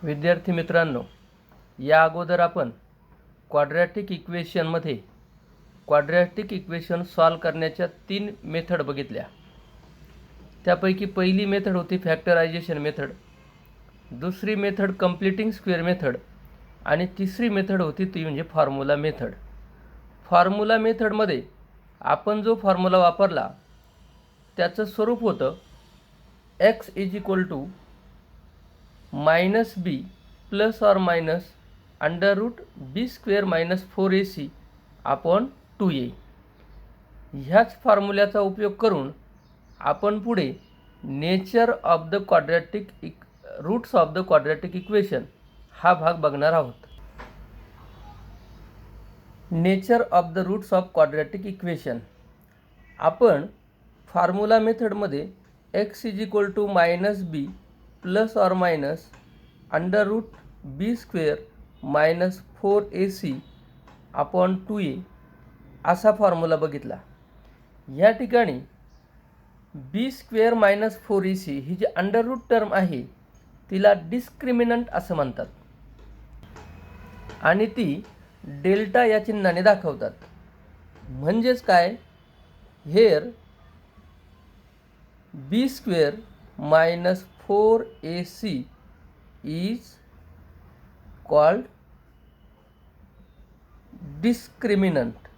विद्यार्थी मित्रांनो, या अगोदर आपण क्वाड्रॅटिक इक्वेशनमध्ये क्वाड्रॅटिक इक्वेशन सॉल्व करण्याच्या 3 मेथड बघितल्या. त्यापैकी पहिली मेथड होती फॅक्टरायझेशन मेथड, दुसरी मेथड कंप्लीटिंग स्क्वेअर मेथड आणि तिसरी मेथड होती ती म्हणजे फॉर्म्युला मेथड. फॉर्म्युला मेथडमध्ये आपण जो फॉर्म्युला वापरला त्याचं स्वरूप होतं x = -b plus or minus √b² - 4ac upon 2a. ह्याच फॉर्म्युल्याचा उपयोग करून आपण पुढे nature of the quadratic roots of the quadratic equation हा भाग बघणार आहोत. Nature of the roots of quadratic equation. आपण फॉर्म्युला मेथडमध्ये x = -b plus or minus √b² - 4ac upon 2a असा फॉर्म्युला बघितला. या ठिकाणी b² - 4ac ही जी अंडररूट टर्म आहे तिला डिस्क्रिमिनंट असं म्हणतात आणि ती डेल्टा या चिन्हाने दाखवतात. म्हणजेच काय, hair b² - 4ac is called discriminant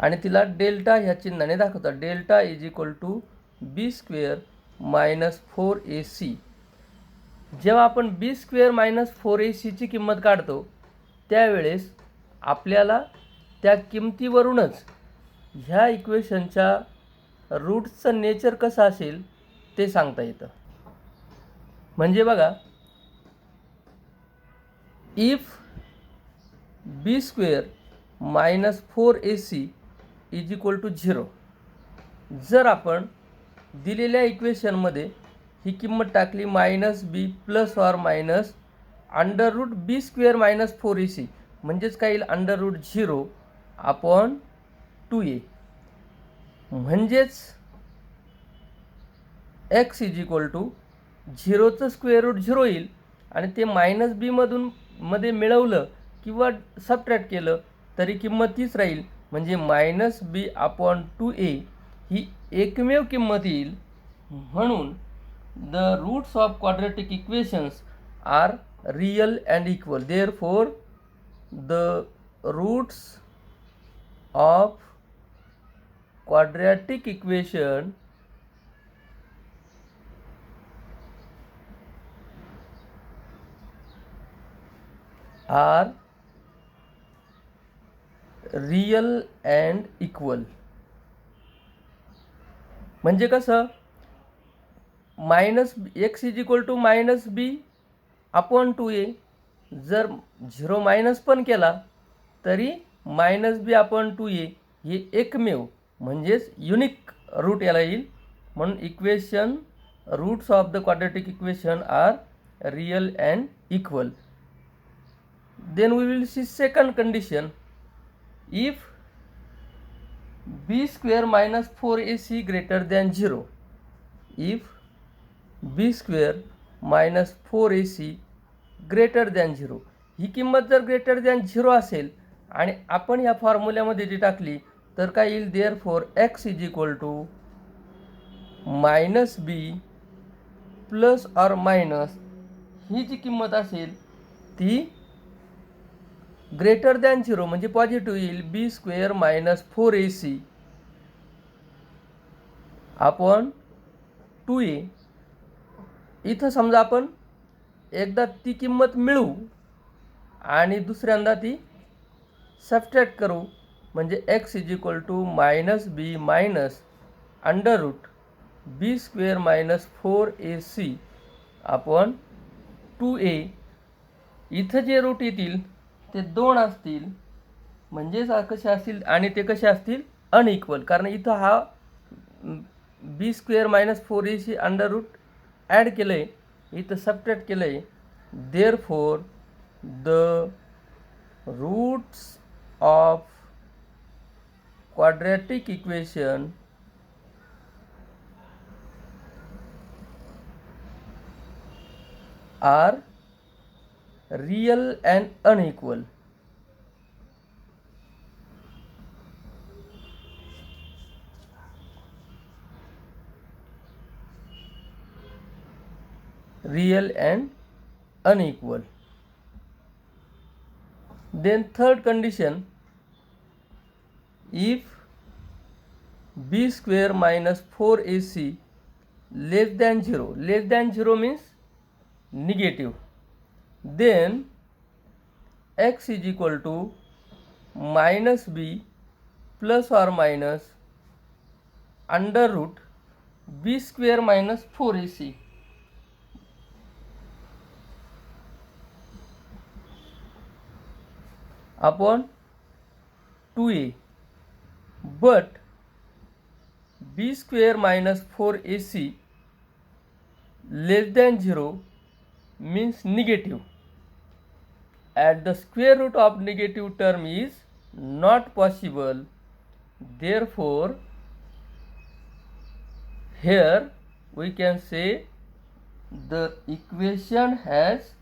आणि तिला डेल्टा ह्या चिन्हाने दाखवतात. Delta = b² - 4ac. जेव्हा आपण b² - 4ac ची किंमत काढतो त्यावेळेस आपल्याला त्या किमतीवरूनच ह्या इक्वेशनच्या रूट्सचं नेचर कसं असेल ते सांगता येतं. म्हणजे बघा, इफ b² - 4ac = 0. जर आपण दिलेल्या इक्वेशनमध्ये ही किंमत टाकली -b plus or minus √b² - 4ac म्हणजेच काय येईल, √0 अपॉन 2a. म्हणजेच x = 0चं स्क्वेअर रूट 0 येईल आणि ते -b मध्ये मिळवलं किंवा सबट्रॅक्ट केलं तरी किंमत तीच राहील. म्हणजे -b अपॉन 2a ही एकमेव किंमत येईल. म्हणून the roots of quadratic equations are real and equal. Therefore the roots of quadratic equation are real and equal. म्हणजे कसं, x = -b अपॉन 2a. जर 0 मायनस पण केला तरी -b अपॉन 2a हे एकमेव म्हणजेच युनिक रूट याला येईल. म्हणून equation roots of the quadratic equation are real and equal. Then we will see second condition. If b² - 4ac greater than 0. if b² - 4ac greater than 0 ही किंमत जर greater than 0 असेल आणि आपण या फॉर्म्युल्यामध्ये जी टाकली तर काय येईल, therefore x = -b plus or minus ही जी किंमत असेल ती ग्रेटर दॅन 0 म्हणजे पॉझिटिव्ह येईल, b² - 4ac अपॉन 2a. इथं समजा आपण एकदा ती किंमत मिळवू आणि दुसऱ्यांदा ती सबट्रॅक्ट करू. म्हणजे x = -b minus √b² - 4ac upon 2a. इथं जे रूट येतील ते 2 असतील. म्हणजेच कसे असतील आणि ते कसे असतील, अनइक्वल. कारण इथं हा b² - 4ac अंडररूट ॲड केलं आहे, इथं सबट्रॅक्ट केलं आहे. Therefore the roots of quadratic equation are real and unequal. Real and unequal. Then third condition, if b square minus 4ac less than 0, less than 0 means negative, then x is equal to minus b plus or minus under root b square minus 4ac. Upon 2a, but b square minus 4ac less than 0 means negative, and the square root of negative term is not possible. Therefore, here we can say the equation has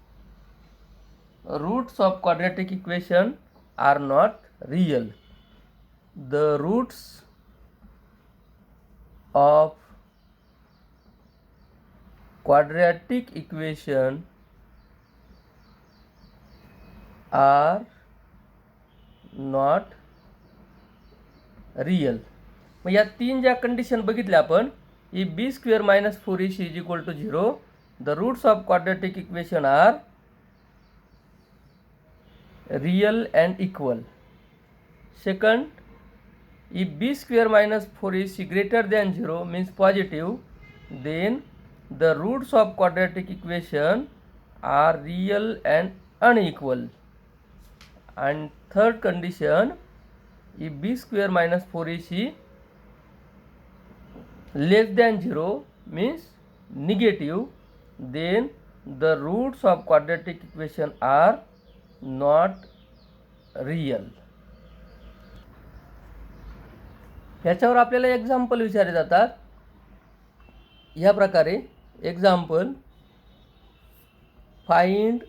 roots of quadratic equation are not real. The roots of quadratic equation are not real. मग या तीन ज्या condition बघितल्या आपण, if b square minus 4ac is equal to 0, the roots of quadratic equation are real and equal. Second, if b square minus 4ac greater than 0 means positive, then the roots of quadratic equation are real and unequal. And third condition, if b square minus 4ac less than 0 means negative, then the roots of quadratic equation are not real. ह्याच्यावर आपल्याला example विचारले जातात. ह्या प्रकारे example, find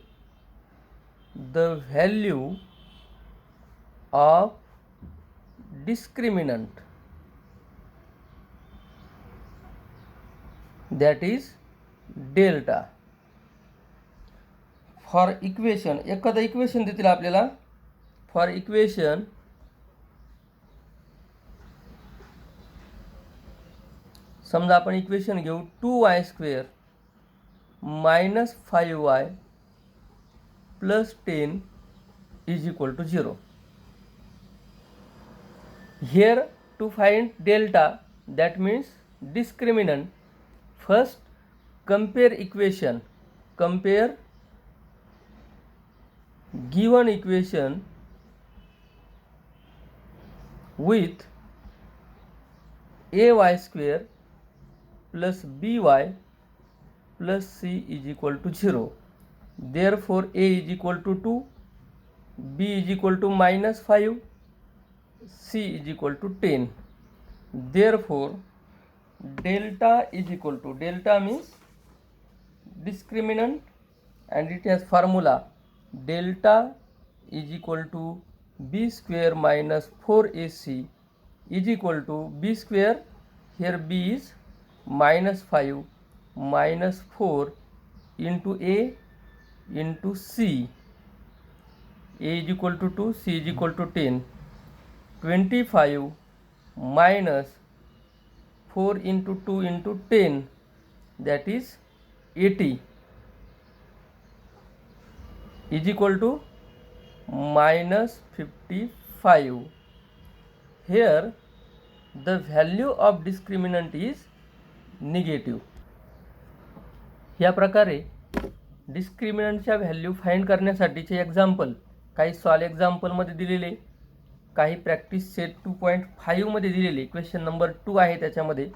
the value of discriminant, that is delta. For equation, एखादं equation देतील आपल्याला. For equation समजा आपण इक्वेशन घेऊ 2y square minus 5y plus 10 is equal to 0. Here to find delta, that means discriminant, first compare equation, compare given equation with ay square plus by plus c is equal to 0. Therefore a is equal to 2, b is equal to minus 5, c is equal to 10. Therefore delta is equal to, delta means discriminant and it has formula, delta is equal to b square minus 4ac is equal to b square, here b is minus 5 minus 4 into a into c. A is equal to 2, c is equal to 10. 25 minus 4 into 2 into 10, that is 80, is equal to minus 55. Here the value of discriminant is negative. या प्रकारे डिस्क्रिमिनंटच्या value find करण्यासाठीचे example काही solve एक्झाम्पलमध्ये दिलेले, काही practice set 2.5 मध्ये दिलेले, question number 2 आहे त्याच्यामध्ये,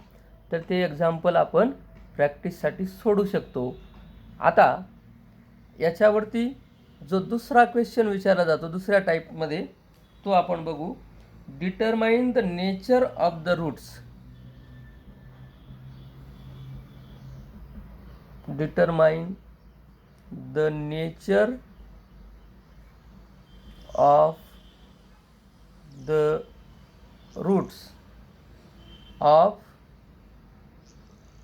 तर ते एक्झाम्पल आपण प्रॅक्टिससाठी सोडू शकतो. आता याच्यावरती जो दुसरा क्वेश्चन विचारला जातो दुसऱ्या टाईपमध्ये, तो आपण बघू. Determine the nature of the roots. Determine the nature of the roots of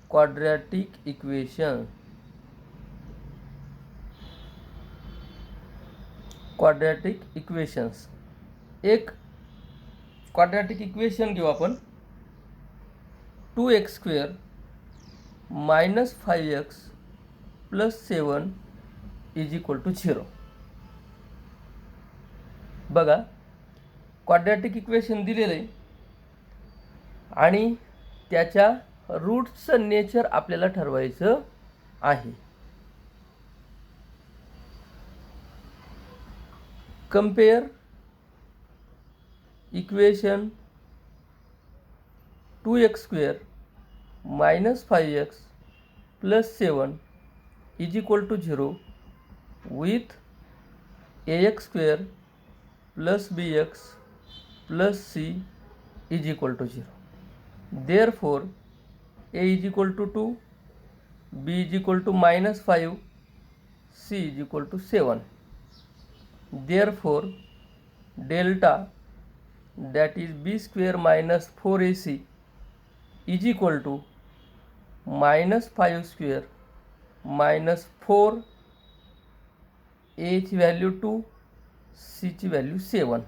quadratic equation. Quadratic equations. एक क्वाड्रॅटिक इक्वेशन घेऊ आपण. 2x² minus 5x plus 7 is equal to 0. बघा, क्वाड्रॅटिक इक्वेशन दिलेलं आहे आणि त्याच्या रूट्सचं नेचर आपल्याला ठरवायचं आहे. Compare equation 2x² minus 5x plus 7 is equal to 0 with ax² plus bx plus c is equal to 0. Therefore, a is equal to 2, b is equal to minus 5, c is equal to 7. Therefore, delta, that is b square minus 4ac is equal to minus 5 square minus 4, a ची value 2, c ची value 7.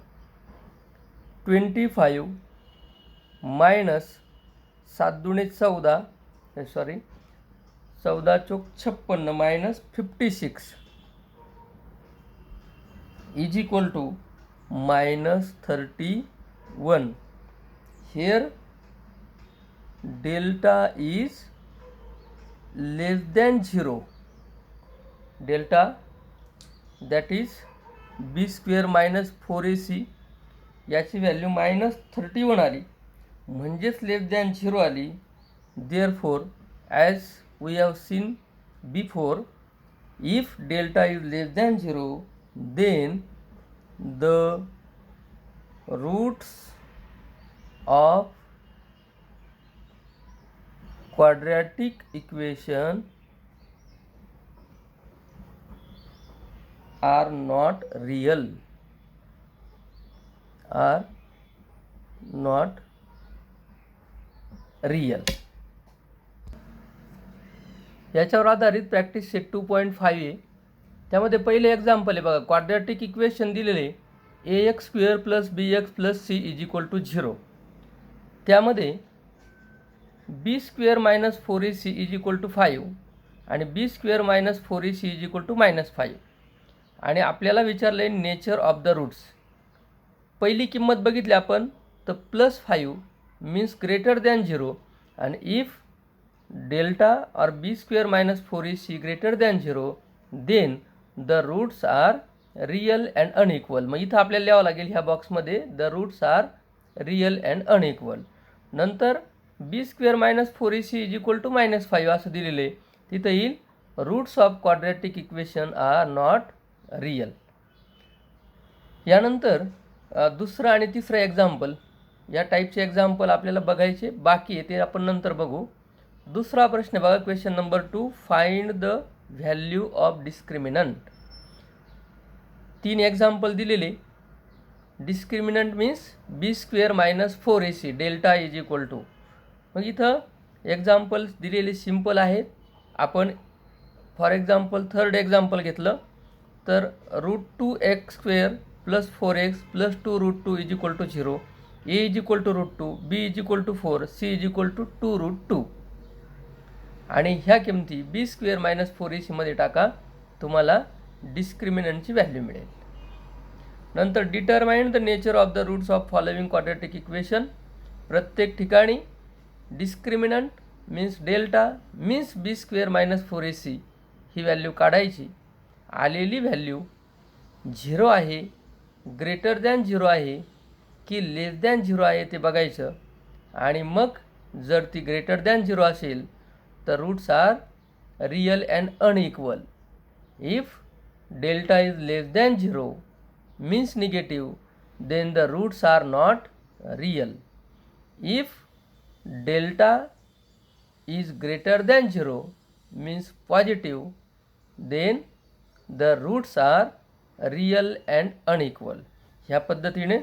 25 minus 7 दुणे 14, sorry 14 चौक 56 minus 56 is equal to minus 31. Here delta is less than 0. Delta, that is b square minus 4ac याची value minus 31 आली, म्हणजेच लेस than 0 आली. Therefore, as we have seen before, if delta is less than 0, then the roots of quadratic equation are not real. Are not real. याच्यावर आधारित practice set 2.5 आहे. त्यामध्ये पहिले example आहे बघा. क्वाड्रॅटिक इक्वेशन दिलेले ax² plus bx plus c is equal to 0. त्यामध्ये b² minus 4ac is equal to 5 आणि b² minus 4ac is equal to minus 5. आणि आपल्याला विचारलं आहे नेचर ऑफ द रूट्स. पहिली किंमत बघितली आपण तर प्लस 5 मीन्स ग्रेटर दॅन 0 आणि if delta or b² minus 4ac greater than 0 then the roots are real and unequal. मग इथं आपल्याला लिहावं लागेल ह्या बॉक्समध्ये the roots are real and unequal. नंतर b² minus 4ac is equal to minus 5 असं दिलेलं आहे. तिथं येईल roots of quadratic equation are not real. यानंतर दुसरं आणि तिसरं एक्झाम्पल, या टाईपचे एक्झाम्पल आपल्याला बघायचे बाकी आहे, ते आपण नंतर बघू. दुसरा प्रश्न बघा, question number 2, find the value of discriminant. 3 example दिलेले. Discriminant means b² minus 4ac delta is equal to. मग इथं एक्झाम्पल्स दिलेले सिम्पल आहेत. आपण फॉर एक्झाम्पल थर्ड एक्झाम्पल घेतलं तर √2x² plus 4x plus 2√2 is equal to 0, a is equal to √2, b is equal to 4, c is equal to 2√2. आणि ह्या किमती b² मायनस 4ac मध्ये टाका, तुम्हाला डिस्क्रिमिनंटची व्हॅल्यू मिळेल. नंतर determine the nature of the roots of following quadratic equation. प्रत्येक ठिकाणी discriminant means delta means b² minus 4ac ही व्हॅल्यू काढायची. आलेली व्हॅल्यू 0 आहे, ग्रेटर दॅन 0 आहे की लेस दॅन 0 आहे ते बघायचं. आणि मग जर ती ग्रेटर दॅन 0 असेल तर roots are real and unequal. If delta is less than 0 means negative, then the roots are not real. If delta is greater than 0 means positive, then the roots are real and unequal. ह्या पद्धतीने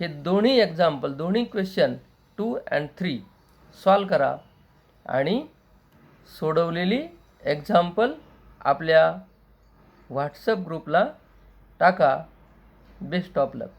हे दोन्ही example, दोन्ही question 2 and 3 solve करा आणि सोडवलेली example आपल्या WhatsApp ग्रुपला टाका. Best of luck.